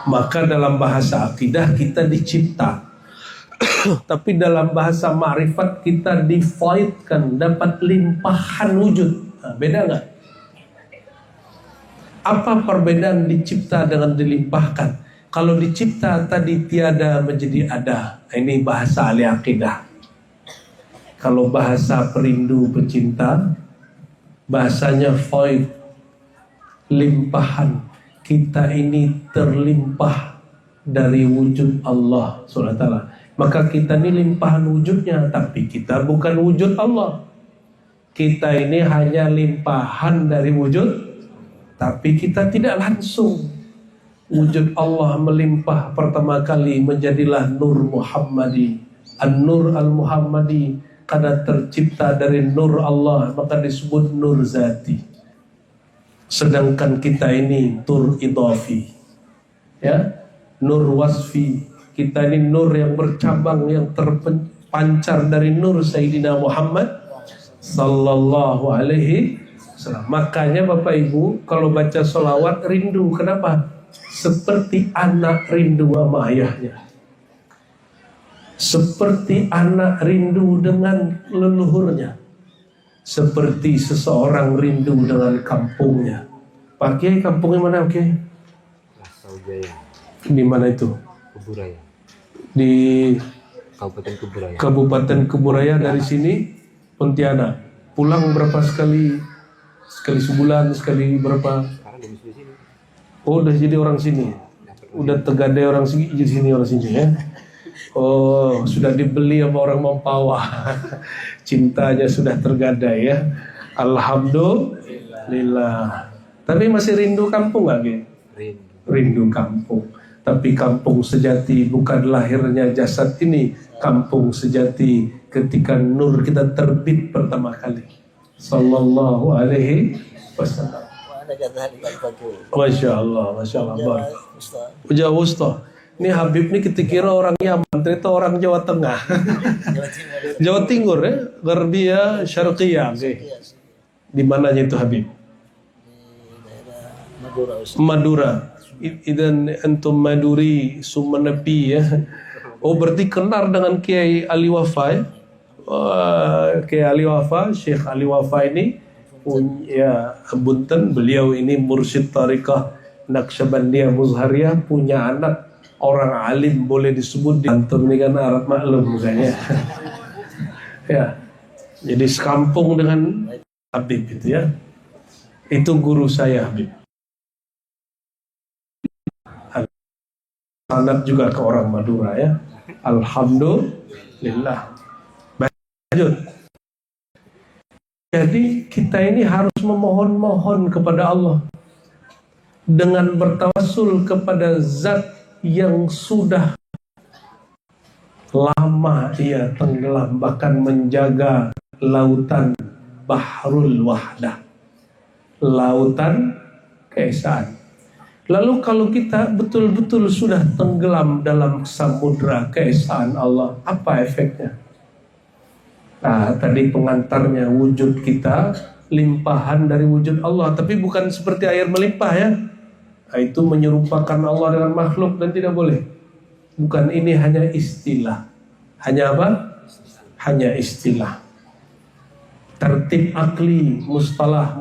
Maka dalam bahasa akidah kita dicipta. Tapi dalam bahasa ma'rifat kita difaidkan, dapat limpahan wujud. Beda nggak? Apa perbedaan dicipta dengan dilimpahkan? Kalau dicipta tadi tiada menjadi ada. Ini bahasa ahli akidah. Kalau bahasa perindu pecinta, bahasanya faid, limpahan. Kita ini terlimpah dari wujud Allah SWT. Maka kita ini limpahan wujudnya, tapi kita bukan wujud Allah. Kita ini hanya limpahan dari wujud, tapi kita tidak langsung. Wujud Allah melimpah pertama kali menjadilah Nur Muhammadi, An-Nur Al-Muhammadi, karena tercipta dari Nur Allah, maka disebut Nur Zati. Sedangkan kita ini Nur Idafi, ya, Nur Wasfi. Kita ini Nur yang bercabang, yang terpancar dari Nur Sayyidina Muhammad Sallallahu Alaihi Wasallam. Makanya Bapak Ibu kalau baca sholawat rindu. Kenapa? Seperti anak rindu sama ayahnya, seperti anak rindu dengan leluhurnya, seperti seseorang rindu dengan kampungnya. Pak Kiai, kampungnya mana Pak Kiai? Saujaya. Di mana itu? Kuburaya. Di Kabupaten Kuburaya. Kabupaten Kuburaya. Dari sini Pontianak. Pulang berapa sekali? Sekali sebulan, sekali berapa? Sekarang di sini. Oh, udah jadi orang sini. Udah tegadai orang sini, jadi sini orang sini ya. Oh, sudah dibeli sama orang Mempawah. Cintanya sudah tergadai ya. Alhamdulillah. Tapi masih rindu kampung nggak, Ge? Rindu kampung. Tapi kampung sejati bukan lahirnya jasad ini. Kampung sejati ketika nur kita terbit pertama kali. Sallallahu alaihi wasallam. Masya Allah, Masya Allah. Jawa Wusta. Ini Habib ini kita kira orang Yaman, ternyata orang Jawa Tengah. Jawa Timur ya, Garbia, Syarqiyah. Di mananya itu Habib? Madura. Idan antum Maduri Sumenepi ya. Oh, berarti kenal dengan Kiai Ali Wafa ya? Kiai Ali Wafa, Syekh Ali Wafa ini punya Bunten, beliau ini mursyid Tariqah Naqsyabandiyah Muzhariyah, punya anak orang alim, boleh disebut di antum ini kan Arab maklum bukannya. Ya. Jadi sekampung dengan Habib itu ya. Itu guru saya Habib. Sanad juga ke orang Madura ya. Alhamdulillah. Lanjut. Jadi kita ini harus memohon-mohon kepada Allah dengan bertawassul kepada zat yang sudah lama ia tenggelam, bahkan menjaga lautan Bahrul Wahdah, lautan keesaan. Lalu kalau kita betul-betul sudah tenggelam dalam samudra keesaan Allah, apa efeknya? Nah, tadi pengantarnya wujud kita limpahan dari wujud Allah, tapi bukan seperti air melimpah ya. Nah, itu menyerupakan Allah dengan makhluk dan tidak boleh. Bukan, ini hanya istilah. Hanya apa? Hanya istilah. Tertib akli, mustalah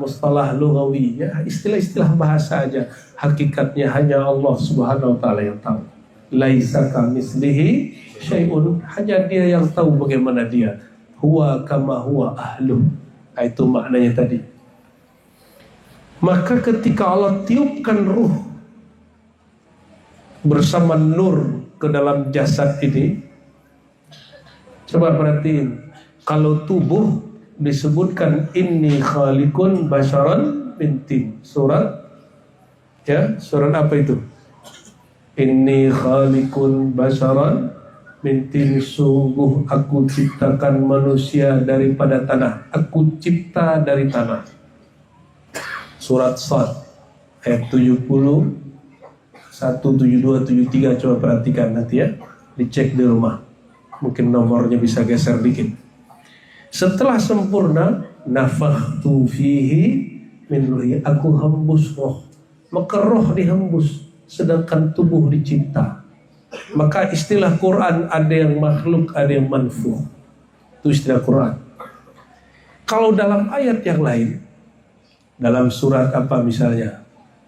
lughawi, ya, istilah-istilah bahasa aja. Hakikatnya hanya Allah Subhanahu wa taala yang tahu. Laisa kamitslihi syai'un, hanya Dia yang tahu bagaimana Dia. Huwa kama huwa ahlu. Nah, itu maknanya tadi. Maka ketika Allah tiupkan ruh bersama nur ke dalam jasad ini, coba perhatiin, kalau tubuh disebutkan inni khaliqun basyaran min tin, surat Ya, surat apa itu? Inni khaliqun basaran min tin, sungguh aku ciptakan manusia daripada tanah. Aku cipta dari tanah. Surat Sad ayat 70, 172, 73, coba perhatikan nanti ya. Dicek di rumah. Mungkin nomornya bisa geser dikit. Setelah sempurna, nafakhtu fihi min ruhi, aku hembus roh. Maka roh dihembus, sedangkan tubuh dicipta. Maka istilah Quran ada yang makhluk, ada yang manfuh. Itu istilah Quran. Kalau dalam ayat yang lain, dalam surat apa misalnya?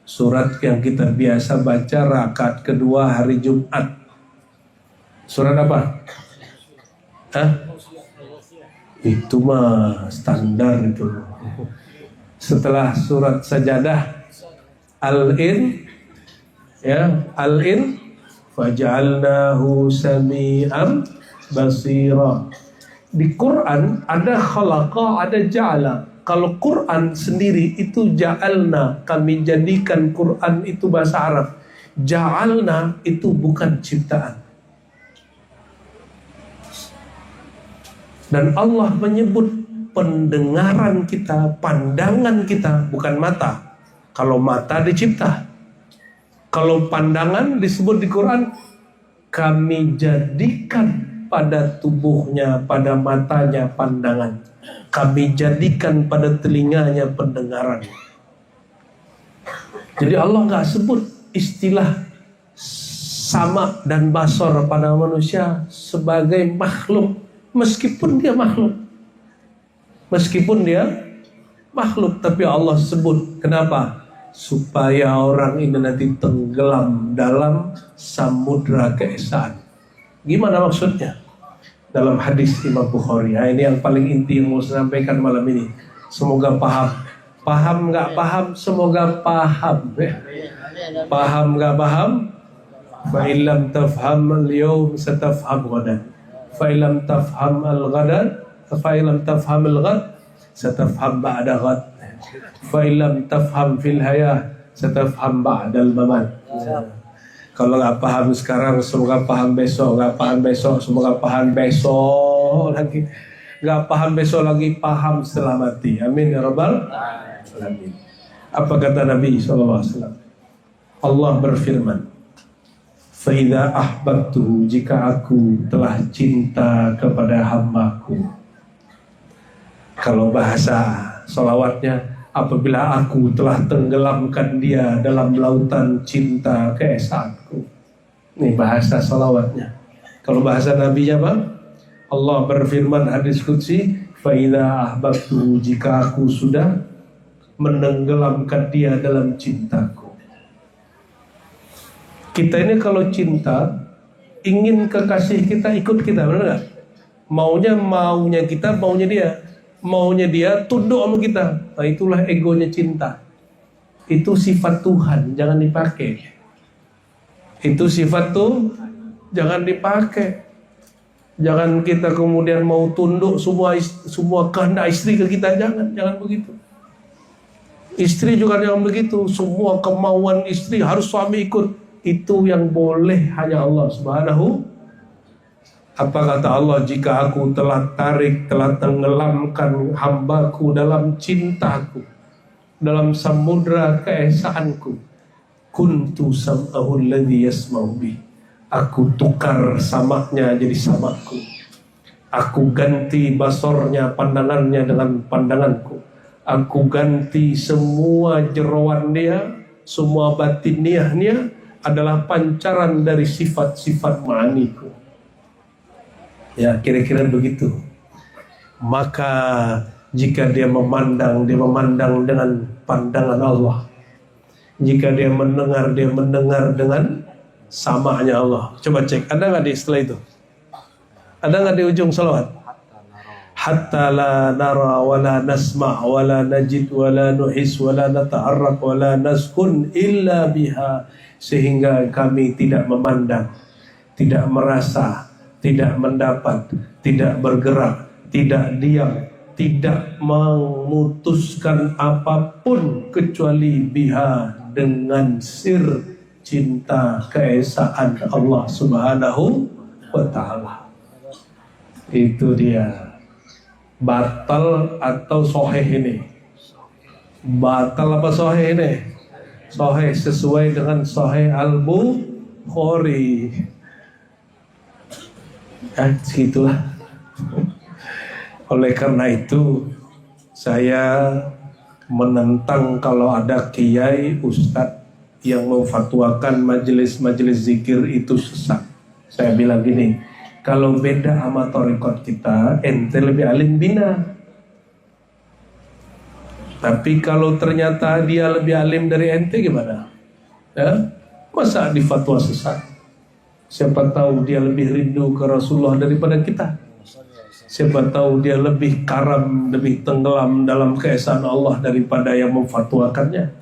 Surat yang kita biasa baca rakaat kedua hari Jumat. Surat apa? Hah? Itu mah standar itu. Setelah surat sajadah, Al-In, ya, Al-In, faj'alnahu sami'an basira. Di Quran ada khalaqa, ada ja'ala. Kalau Quran sendiri itu ja'alna, kami jadikan Quran itu bahasa Arab. Ja'alna itu bukan ciptaan. Dan Allah menyebut pendengaran kita, pandangan kita, bukan mata. Kalau mata dicipta. Kalau pandangan disebut di Quran, kami jadikan pada tubuhnya, pada matanya pandangan. Kami jadikan pada telinganya pendengaran. Jadi Allah nggak sebut istilah sama dan basor pada manusia sebagai makhluk, meskipun dia makhluk. Meskipun dia makhluk, tapi Allah sebut. Kenapa? Supaya orang ini nanti tenggelam dalam samudra keesaan. Gimana maksudnya? Dalam hadis Imam Bukhari. Nah, ini yang paling inti yang mau saya sampaikan malam ini. Semoga paham. Paham nggak paham? Semoga paham. Paham nggak paham? Fa'ilam tafham al-yawm satafham ghadan. Fa'ilam tafham al-ghadan, fa'ilam tafham al-ghad, satafham ba'da ghad. Fa'ilam tafham fil hayah, satafham ba'dal mamat. Kalau nggak paham sekarang, semoga paham besok. Nggak paham besok, semoga paham besok lagi. Nggak paham besok lagi, paham setelah mati. Amin ya rabbal alamin. Apa kata Nabi SAW? Allah berfirman, "Fa'idha ahbabtuhu, jika aku telah cinta kepada hambaku." Kalau bahasa salawatnya, apabila aku telah tenggelamkan dia dalam lautan cinta keesaanku. Ini bahasa salawatnya. Kalau bahasa Nabi-nya Bang, Allah berfirman hadis qudsi, "Fa'idha ahbabtuhu, jika aku sudah menenggelamkan dia dalam cintaku." Kita ini kalau cinta, ingin kekasih kita ikut kita, benar nggak? Maunya kita, maunya dia. Maunya dia tunduk sama kita. Nah, itulah egonya cinta. Itu sifat Tuhan, jangan dipakai. Itu sifat tuh jangan dipakai. Jangan kita kemudian mau tunduk semua kehendak istri ke kita, jangan begitu. Istri juga jangan begitu. Semua kemauan istri harus suami ikut. Itu yang boleh hanya Allah Subhanahu. Apa kata Allah? Jika aku telah tenggelamkan hambaku dalam cintaku, dalam samudra keesaanku, kuntu sam'ahu alladhi yasma'u bi. Aku tukar samaknya jadi samakku. Aku ganti basornya, pandangannya dengan pandanganku. Aku ganti semua jeroan dia, semua batiniahnya adalah pancaran dari sifat-sifat ma'aniku. Ya, kira-kira begitu. Maka jika dia memandang dengan pandangan Allah. Jika dia mendengar dengan samanya Allah. Coba cek, ada nggak di setelah itu? Ada nggak di ujung salawat? Hatta la nara wa la nasma' wa la najid wa la nuhis wa la nata'arraq wa la naskun illa biha. Sehingga kami tidak memandang, tidak merasa, tidak mendapat, tidak bergerak, tidak diam, tidak memutuskan apapun kecuali biha, dengan sir cinta keesaan Allah Subhanahu wa ta'ala. Itu dia. Batal atau soheh ini? Batal apa soheh ini? Soheh sesuai dengan Soheh Al-Bukhari. Segitulah. Oleh karena itu saya menentang kalau ada kiai ustadz yang memfatwakan majelis-majelis zikir itu sesat. Saya bilang gini, kalau beda sama thariqat kita, ente lebih alim bina. Tapi kalau ternyata dia lebih alim dari ente gimana? Ya? Masa difatwa sesat? Siapa tahu dia lebih rindu ke Rasulullah daripada kita. Siapa tahu dia lebih karam, lebih tenggelam dalam keesaan Allah daripada yang memfatwakannya.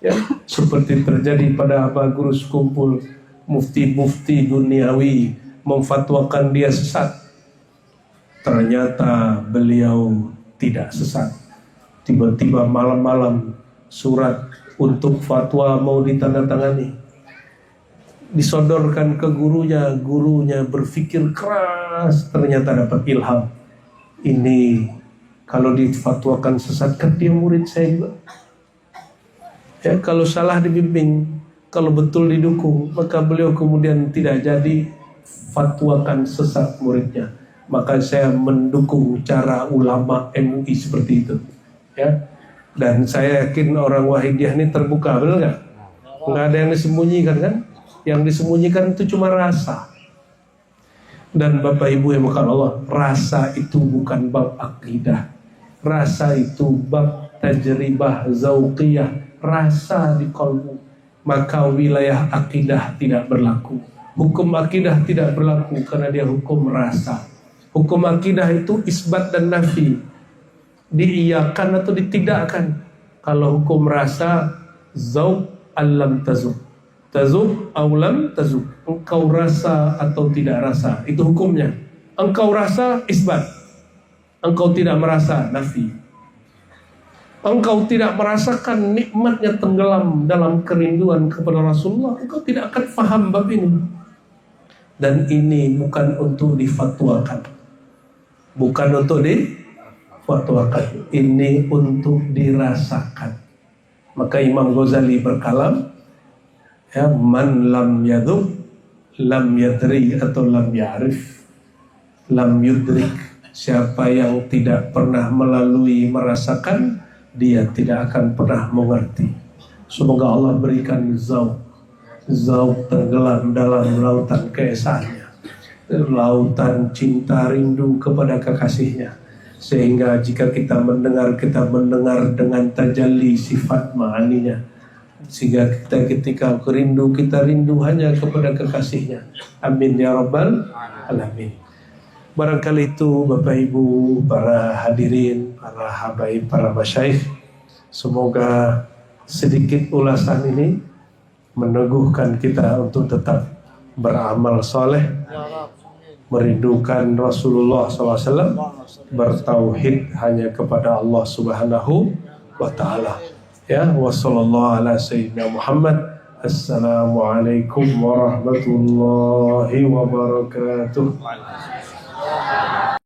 Ya, seperti terjadi pada Aba Guru sekumpul mufti-mufti duniawi memfatwakan dia sesat. Ternyata beliau tidak sesat. Tiba-tiba malam-malam surat untuk fatwa mau ditandatangani, disodorkan ke gurunya. Gurunya berpikir keras, ternyata dapat ilham. Ini kalau difatwakan sesat, kan dia murid saya juga. Ya, kalau salah dibimbing, kalau betul didukung, maka beliau kemudian tidak jadi fatwakan sesat muridnya. Maka saya mendukung cara ulama MUI seperti itu. Ya, dan saya yakin orang Wahidiyah ini terbuka, benar nggak? Nggak ada yang disembunyikan kan? Yang disembunyikan itu cuma rasa. Dan Bapak Ibu yang bukan Allah, rasa itu bukan bab akidah. Rasa itu bab tajribah zauqiyah, rasa di qalbu. Maka wilayah akidah tidak berlaku. Hukum akidah tidak berlaku karena dia hukum rasa. Hukum akidah itu isbat dan nafi, diiyakan atau ditidakkan. Kalau hukum rasa, zauq alam tazuk, tazuk aulam tazuk, engkau rasa atau tidak rasa, itu hukumnya. Engkau rasa isbat, engkau tidak merasa nafi. Engkau tidak merasakan nikmatnya tenggelam dalam kerinduan kepada Rasulullah, engkau tidak akan faham bab ini. Dan ini bukan untuk difatwakan, bukan untuk difatwakan, ini untuk dirasakan. Maka Imam Ghazali berkalam, ya, man lam yadhuk lam yadri atau lam ya'rif lam yudrik. Siapa yang tidak pernah melalui merasakan, dia tidak akan pernah mengerti. Semoga Allah berikan zauq tenggelam dalam lautan keesaannya, lautan cinta rindu kepada kekasihnya, sehingga jika kita mendengar dengan tajalli sifat ma'aninya, sehingga kita ketika rindu, kita rindu hanya kepada kekasihnya. Amin ya rabbal alamin. Barangkali itu Bapak Ibu, para hadirin, para habaib, para masyayikh, semoga sedikit ulasan ini meneguhkan kita untuk tetap beramal soleh, merindukan Rasulullah SAW, bertauhid hanya kepada Allah Subhanahu wa ta'ala. Ya, wa sallallahu ala sayyidina Muhammad. Assalamualaikum warahmatullahi wabarakatuh.